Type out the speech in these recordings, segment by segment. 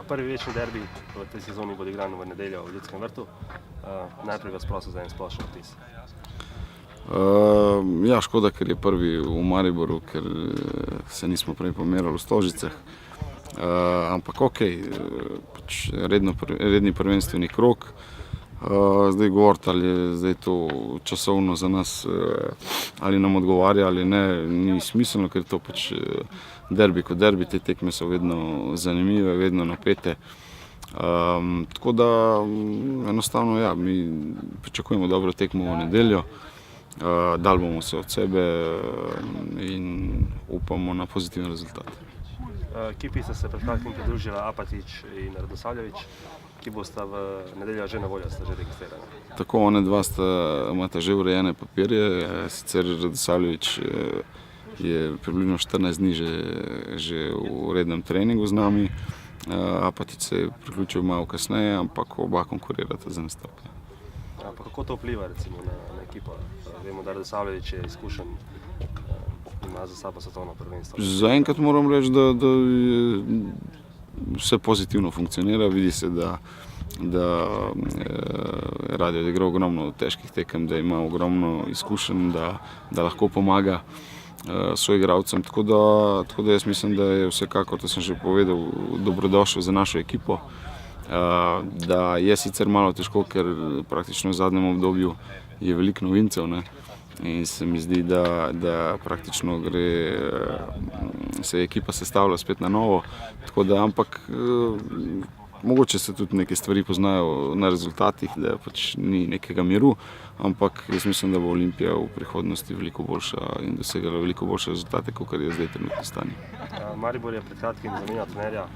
Prvi večni derbi v tej sezoni bo odigran v nedeljo v Ljudskem vrtu. Najprej vas prosim za en splošen vtis. Ja, škoda, ker je prvi v Mariboru, ker se nismo prej pomerali v Stožicah. Ampak pač redni prvenstveni krog. Zdaj govoriti, ali je zdaj to časovno za nas, ali nam odgovarja ali ne, ni smiselno, ker je to pač derbi kot derbi, te tekme so vedno zanimive, vedno napete. Tako da enostavno ja, mi pričakujemo dobro tekmo v nedeljo, dali bomo se od sebe in upamo na pozitiven rezultat. Ekipi sta se pred kratkim pridružila Apatič in Radosavljević, ki bosta v nedeljo že na voljo, sta že registrirani. Tako, one dva imata že urejene papirje, sicer Radosavljević je približno 14 dni že v rednem treningu z nami, Apatič se je priključil malo kasneje, ampak oba konkurirata za nastop. Pa kako to vpliva recimo na ekipo? Vemo, da Radosavljević je izkušen, ima za sabo svetovno prvenstvo. Zaenkrat moram reči, da vse pozitivno funkcionira. Vidi se, da Rade odigra ogromno težkih tekem, da ima ogromno izkušenj, da lahko pomaga soigralcem. Tako da jaz mislim, da je vsekakor, to sem že povedal, dobrodošel za našo ekipo. Da je sicer malo težko, ker praktično v zadnjem obdobju je veliko novincev, ne? In se mi zdi, da praktično se je ekipa sestavila spet na novo, tako da, ampak mogoče se tudi neke stvari poznajo na rezultatih, da pač ni nekega miru, ampak jaz mislim, da bo Olimpija v prihodnosti veliko boljša in dosegala veliko boljše rezultate, kot je zdaj trenutno stanje. Maribor je pred kratkim zamenjal trenerja,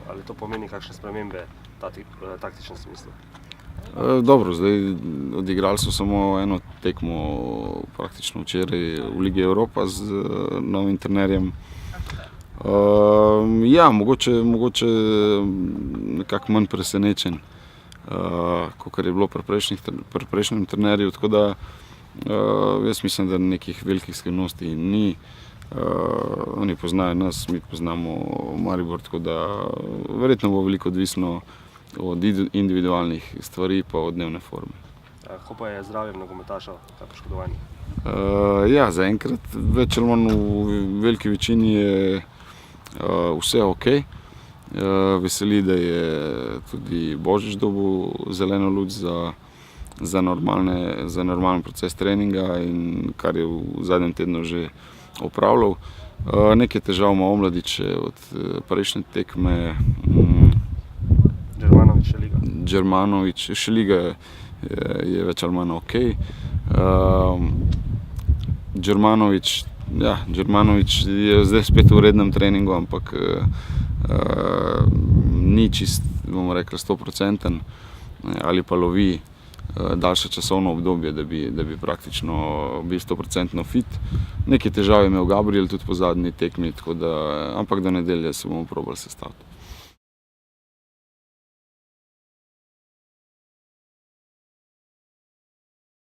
ali to pomeni kakšne spremembe v taktičnem smislu? Dobro, zdaj odigrali so samo eno tekmo praktično včeraj v Ligi Evropa z novim trenerjem. Ja, mogoče nekako manj presenečen, kot je bilo pri prejšnjem trenerju, tako da jaz mislim, da nekih velikih skrivnosti ni. Oni poznajo nas, mi poznamo Maribor, tako da verjetno bo veliko odvisno od individualnih stvari pa od dnevne forme. Kako pa je zdravje nogometašev, kaj poškodovanje? Ja, zaenkrat več ali manj v veliki večini je vse okej. Veseli, da je tudi Božič dobil zeleno luč za normalen proces treninga in kar je v zadnjem tednu že opravljal. Nekaj težav ima Omladič od prejšnje tekme. Đermanović, Šeliga je več ali manj okej. Đermanović je zdaj spet v rednem treningu, ampak ni čist, bomo rekli, 100% ali pa lovi daljše časovno obdobje, da bi praktično bil 100% fit. Nekaj težav je imel Gabriel tudi po zadnji tekmi, ampak do nedelje se bomo probali sestaviti.